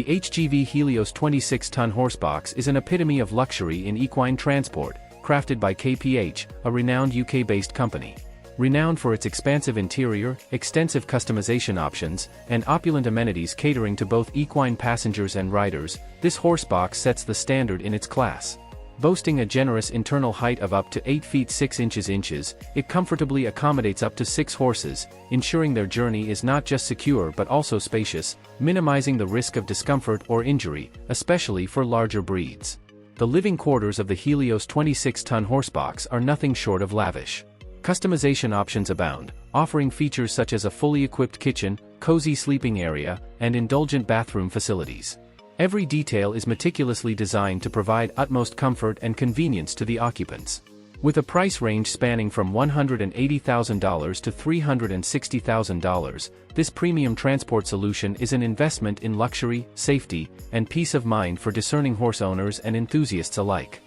The HGV Helios 26-ton horsebox is an epitome of luxury in equine transport, crafted by KPH, a renowned UK-based company. Renowned for its expansive interior, extensive customization options, and opulent amenities catering to both equine passengers and riders, this horsebox sets the standard in its class. Boasting a generous internal height of up to 8 feet 6 inches, it comfortably accommodates up to 6 horses, ensuring their journey is not just secure but also spacious, minimizing the risk of discomfort or injury, especially for larger breeds. The living quarters of the Helios 26-ton horsebox are nothing short of lavish. Customization options abound, offering features such as a fully equipped kitchen, cozy sleeping area, and indulgent bathroom facilities. Every detail is meticulously designed to provide utmost comfort and convenience to the occupants. With a price range spanning from $180,000 to $360,000, this premium transport solution is an investment in luxury, safety, and peace of mind for discerning horse owners and enthusiasts alike.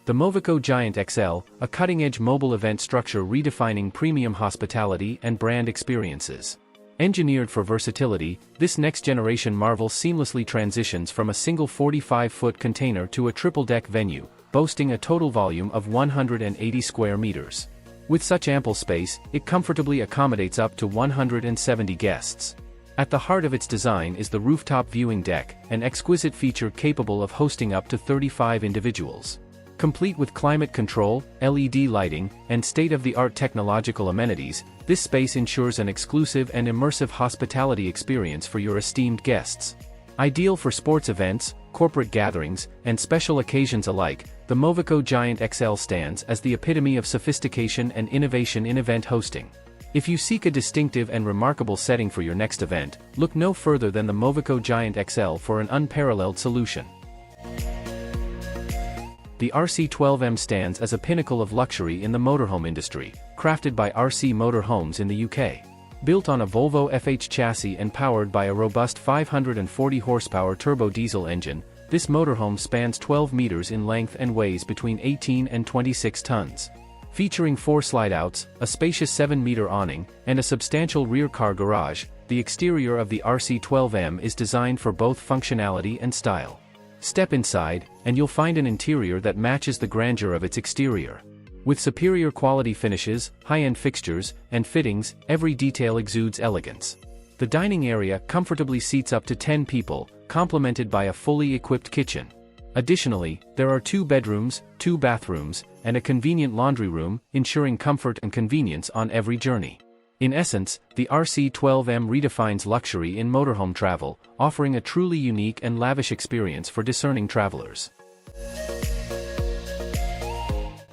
The Movico Giant XL, a cutting-edge mobile event structure redefining premium hospitality and brand experiences. Engineered for versatility, this next-generation marvel seamlessly transitions from a single 45-foot container to a triple-deck venue, boasting a total volume of 180 square meters. With such ample space, it comfortably accommodates up to 170 guests. At the heart of its design is the rooftop viewing deck, an exquisite feature capable of hosting up to 35 individuals. Complete with climate control, LED lighting, and state-of-the-art technological amenities, this space ensures an exclusive and immersive hospitality experience for your esteemed guests. Ideal for sports events, corporate gatherings, and special occasions alike, the Movico Giant XL stands as the epitome of sophistication and innovation in event hosting. If you seek a distinctive and remarkable setting for your next event, look no further than the Movico Giant XL for an unparalleled solution. The RC12M stands as a pinnacle of luxury in the motorhome industry, crafted by RC Motorhomes in the UK. Built on a Volvo FH chassis and powered by a robust 540 horsepower turbo diesel engine, this motorhome spans 12 meters in length and weighs between 18 and 26 tons. Featuring 4 slide-outs, a spacious 7-meter awning, and a substantial rear car garage, the exterior of the RC12M is designed for both functionality and style. Step inside, and you'll find an interior that matches the grandeur of its exterior. With superior quality finishes, high-end fixtures, and fittings, every detail exudes elegance. The dining area comfortably seats up to 10 people, complemented by a fully equipped kitchen. Additionally, there are 2 bedrooms, 2 bathrooms, and a convenient laundry room, ensuring comfort and convenience on every journey. In essence, the RC12M redefines luxury in motorhome travel, offering a truly unique and lavish experience for discerning travelers.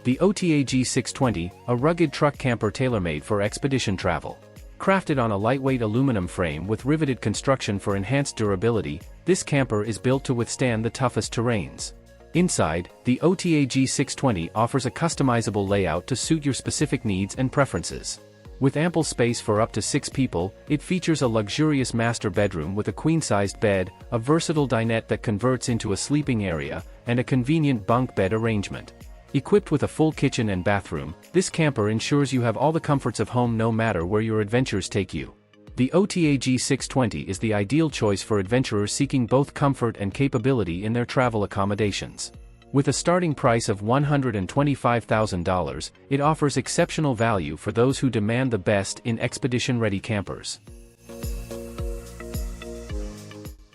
The OTAG 620, a rugged truck camper tailor-made for expedition travel. Crafted on a lightweight aluminum frame with riveted construction for enhanced durability, this camper is built to withstand the toughest terrains. Inside, the OTAG 620 offers a customizable layout to suit your specific needs and preferences. With ample space for up to 6 people, it features a luxurious master bedroom with a queen-sized bed, a versatile dinette that converts into a sleeping area, and a convenient bunk bed arrangement. Equipped with a full kitchen and bathroom, this camper ensures you have all the comforts of home no matter where your adventures take you. The OTAG 620 is the ideal choice for adventurers seeking both comfort and capability in their travel accommodations. With a starting price of $125,000, it offers exceptional value for those who demand the best in expedition-ready campers.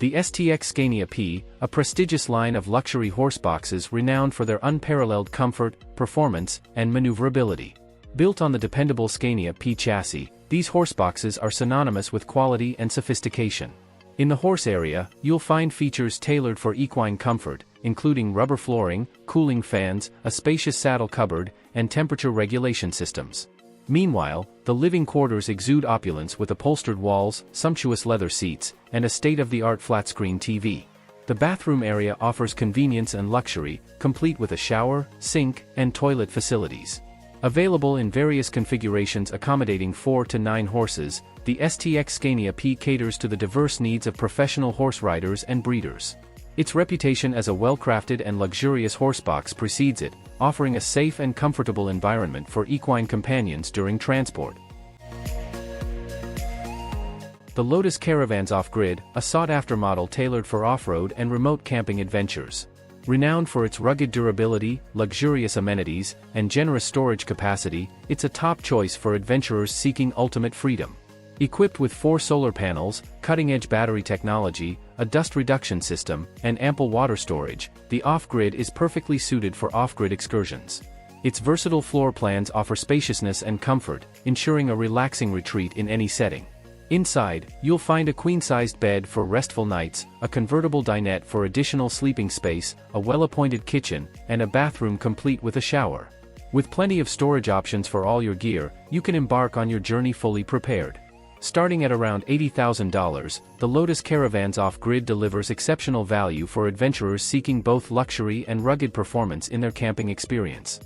The STX Scania P, a prestigious line of luxury horseboxes renowned for their unparalleled comfort, performance, and maneuverability. Built on the dependable Scania P chassis, these horseboxes are synonymous with quality and sophistication. In the horse area, you'll find features tailored for equine comfort, including rubber flooring, cooling fans, a spacious saddle cupboard, and temperature regulation systems. Meanwhile, the living quarters exude opulence with upholstered walls, sumptuous leather seats, and a state-of-the-art flat-screen TV. The bathroom area offers convenience and luxury, complete with a shower, sink, and toilet facilities. Available in various configurations accommodating 4 to 9 horses, the STX Scania P caters to the diverse needs of professional horse riders and breeders. Its reputation as a well-crafted and luxurious horsebox precedes it, offering a safe and comfortable environment for equine companions during transport. The Lotus Caravan's Off-Grid, a sought-after model tailored for off-road and remote camping adventures. Renowned for its rugged durability, luxurious amenities, and generous storage capacity, it's a top choice for adventurers seeking ultimate freedom. Equipped with 4 solar panels, cutting-edge battery technology, a dust reduction system, and ample water storage, the Off-Grid is perfectly suited for off-grid excursions. Its versatile floor plans offer spaciousness and comfort, ensuring a relaxing retreat in any setting. Inside, you'll find a queen-sized bed for restful nights, a convertible dinette for additional sleeping space, a well-appointed kitchen, and a bathroom complete with a shower. With plenty of storage options for all your gear, you can embark on your journey fully prepared. Starting at around $80,000, the Lotus Caravan's Off-Grid delivers exceptional value for adventurers seeking both luxury and rugged performance in their camping experience.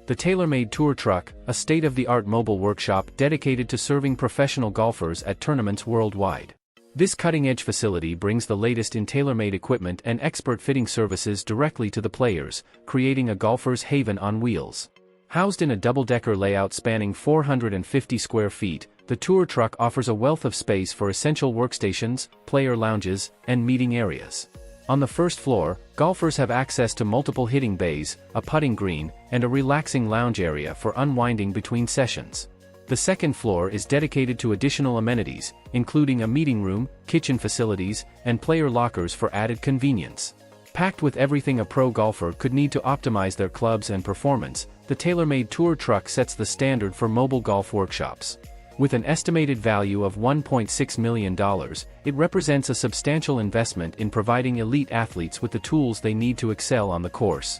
The tailor-made tour truck, a state-of-the-art mobile workshop dedicated to serving professional golfers at tournaments worldwide. This cutting-edge facility brings the latest in tailor-made equipment and expert fitting services directly to the players, creating a golfer's haven on wheels. Housed in a double-decker layout spanning 450 square feet, the tour truck offers a wealth of space for essential workstations, player lounges, and meeting areas. On the first floor, golfers have access to multiple hitting bays, a putting green, and a relaxing lounge area for unwinding between sessions. The second floor is dedicated to additional amenities, including a meeting room, kitchen facilities, and player lockers for added convenience. Packed with everything a pro golfer could need to optimize their clubs and performance, the tailor-made tour truck sets the standard for mobile golf workshops. With an estimated value of $1.6 million, it represents a substantial investment in providing elite athletes with the tools they need to excel on the course.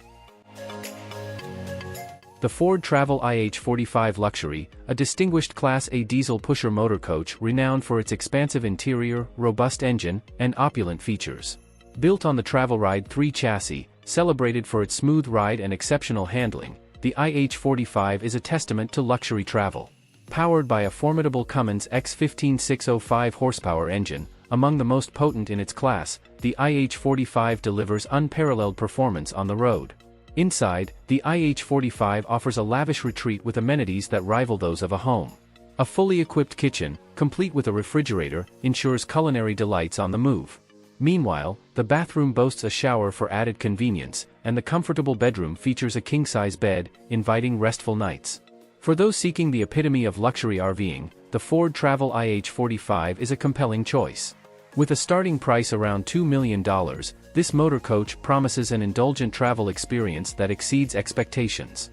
The Ford Travel IH45 Luxury, a distinguished Class A diesel pusher motor coach renowned for its expansive interior, robust engine, and opulent features. Built on the Travel Ride 3 chassis, celebrated for its smooth ride and exceptional handling, the IH45 is a testament to luxury travel. Powered by a formidable Cummins X15 605 horsepower engine, among the most potent in its class, the IH45 delivers unparalleled performance on the road. Inside, the IH45 offers a lavish retreat with amenities that rival those of a home. A fully equipped kitchen, complete with a refrigerator, ensures culinary delights on the move. Meanwhile, the bathroom boasts a shower for added convenience, and the comfortable bedroom features a king-size bed, inviting restful nights. For those seeking the epitome of luxury RVing, the Ford Travel IH45 is a compelling choice. With a starting price around $2 million, this motor coach promises an indulgent travel experience that exceeds expectations.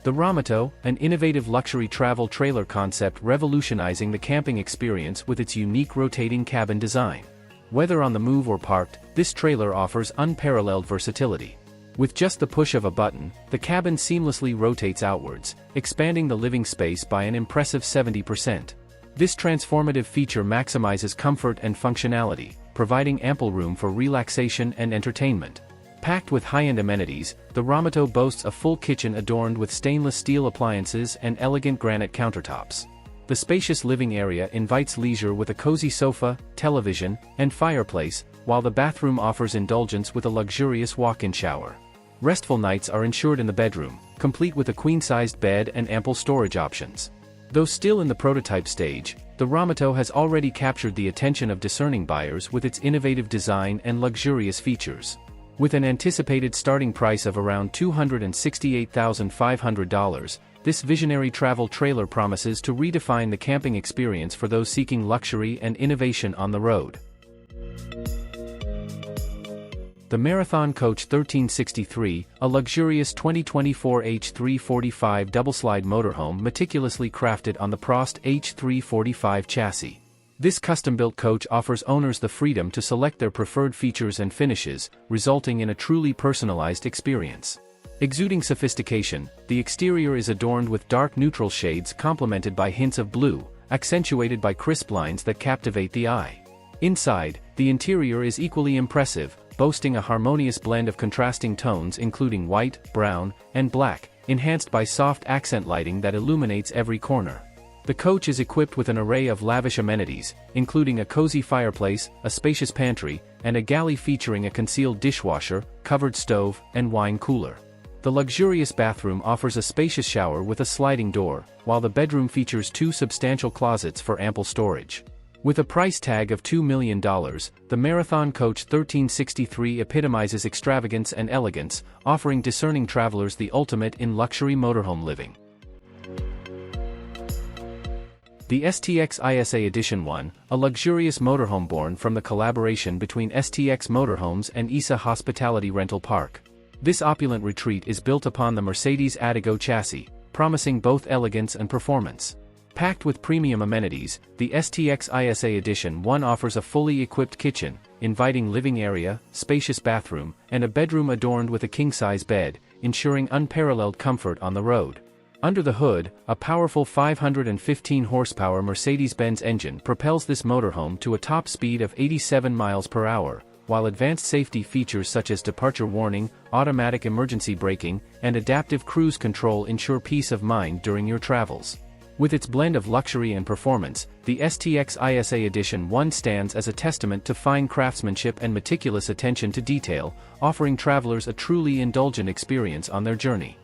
The Ramato, an innovative luxury travel trailer concept revolutionizing the camping experience with its unique rotating cabin design. Whether on the move or parked, this trailer offers unparalleled versatility. With just the push of a button, the cabin seamlessly rotates outwards, expanding the living space by an impressive 70%. This transformative feature maximizes comfort and functionality, providing ample room for relaxation and entertainment. Packed with high-end amenities, the Ramato boasts a full kitchen adorned with stainless steel appliances and elegant granite countertops. The spacious living area invites leisure with a cozy sofa, television, and fireplace, while the bathroom offers indulgence with a luxurious walk-in shower. Restful nights are ensured in the bedroom, complete with a queen-sized bed and ample storage options. Though still in the prototype stage, the Ramato has already captured the attention of discerning buyers with its innovative design and luxurious features. With an anticipated starting price of around $268,500, this visionary travel trailer promises to redefine the camping experience for those seeking luxury and innovation on the road. The Marathon Coach 1363, a luxurious 2024 H345 double-slide motorhome meticulously crafted on the Prost H345 chassis. This custom-built coach offers owners the freedom to select their preferred features and finishes, resulting in a truly personalized experience. Exuding sophistication, the exterior is adorned with dark neutral shades complemented by hints of blue, accentuated by crisp lines that captivate the eye. Inside, the interior is equally impressive, boasting a harmonious blend of contrasting tones including white, brown, and black, enhanced by soft accent lighting that illuminates every corner. The coach is equipped with an array of lavish amenities, including a cozy fireplace, a spacious pantry, and a galley featuring a concealed dishwasher, covered stove, and wine cooler. The luxurious bathroom offers a spacious shower with a sliding door, while the bedroom features 2 substantial closets for ample storage. With a price tag of $2 million, the Marathon Coach 1363 epitomizes extravagance and elegance, offering discerning travelers the ultimate in luxury motorhome living. The STX ISA Edition 1, a luxurious motorhome born from the collaboration between STX Motorhomes and ISA Hospitality Rental Park. This opulent retreat is built upon the Mercedes Adigo chassis, promising both elegance and performance. Packed with premium amenities, the STX ISA Edition 1 offers a fully equipped kitchen, inviting living area, spacious bathroom, and a bedroom adorned with a king-size bed, ensuring unparalleled comfort on the road. Under the hood, a powerful 515 horsepower Mercedes-Benz engine propels this motorhome to a top speed of 87 miles per hour, while advanced safety features such as departure warning, automatic emergency braking, and adaptive cruise control ensure peace of mind during your travels. With its blend of luxury and performance, the STX ISA Edition 1 stands as a testament to fine craftsmanship and meticulous attention to detail, offering travelers a truly indulgent experience on their journey.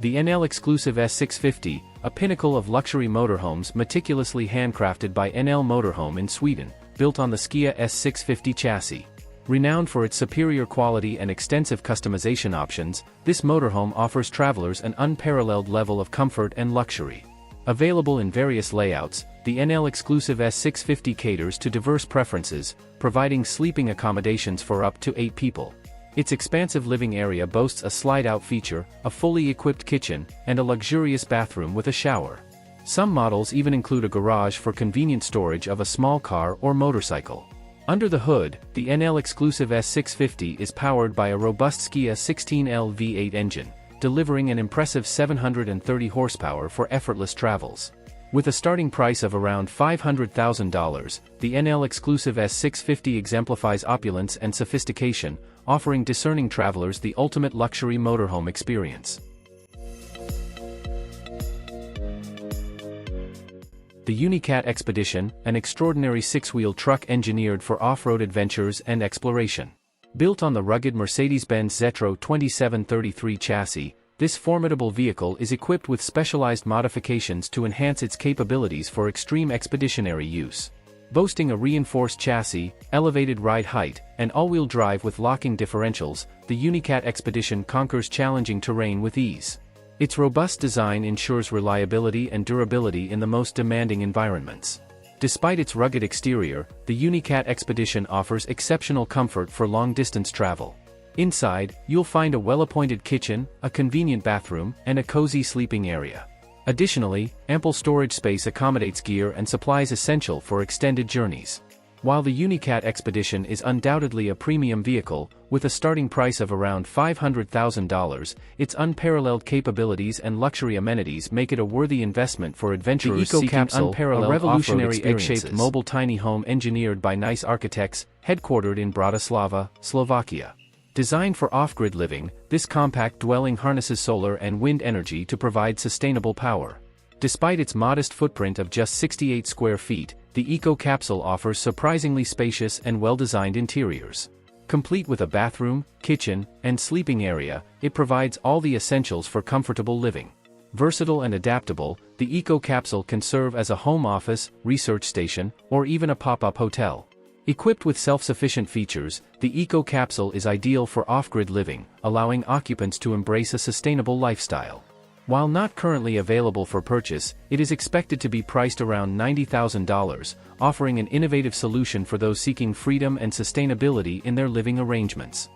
The NL exclusive S650, a pinnacle of luxury motorhomes meticulously handcrafted by NL Motorhome in Sweden, built on the Skia S650 chassis. Renowned for its superior quality and extensive customization options, this motorhome offers travelers an unparalleled level of comfort and luxury. Available in various layouts, the NL exclusive S650 caters to diverse preferences, providing sleeping accommodations for up to 8 people. Its expansive living area boasts a slide-out feature, a fully equipped kitchen, and a luxurious bathroom with a shower. Some models even include a garage for convenient storage of a small car or motorcycle. Under the hood, the NL exclusive S650 is powered by a robust Skia 16L V8 engine, delivering an impressive 730 horsepower for effortless travels. With a starting price of around $500,000, the NL exclusive S650 exemplifies opulence and sophistication, offering discerning travelers the ultimate luxury motorhome experience. The Unicat Expedition, an extraordinary 6-wheel truck engineered for off-road adventures and exploration. Built on the rugged Mercedes-Benz Zetro 2733 chassis, this formidable vehicle is equipped with specialized modifications to enhance its capabilities for extreme expeditionary use. Boasting a reinforced chassis, elevated ride height, and all-wheel drive with locking differentials, the Unicat Expedition conquers challenging terrain with ease. Its robust design ensures reliability and durability in the most demanding environments. Despite its rugged exterior, the Unicat Expedition offers exceptional comfort for long-distance travel. Inside, you'll find a well-appointed kitchen, a convenient bathroom, and a cozy sleeping area. Additionally, ample storage space accommodates gear and supplies essential for extended journeys. While the Unicat Expedition is undoubtedly a premium vehicle, with a starting price of around $500,000, its unparalleled capabilities and luxury amenities make it a worthy investment for adventurers seeking unparalleled a revolutionary egg-shaped mobile tiny home engineered by Nice architects, headquartered in Bratislava, Slovakia. Designed for off-grid living, this compact dwelling harnesses solar and wind energy to provide sustainable power. Despite its modest footprint of just 68 square feet, the eco-capsule offers surprisingly spacious and well-designed interiors. Complete with a bathroom, kitchen, and sleeping area, it provides all the essentials for comfortable living. Versatile and adaptable, the eco-capsule can serve as a home office, research station, or even a pop-up hotel. Equipped with self-sufficient features, the eco-capsule is ideal for off-grid living, allowing occupants to embrace a sustainable lifestyle. While not currently available for purchase, it is expected to be priced around $90,000, offering an innovative solution for those seeking freedom and sustainability in their living arrangements.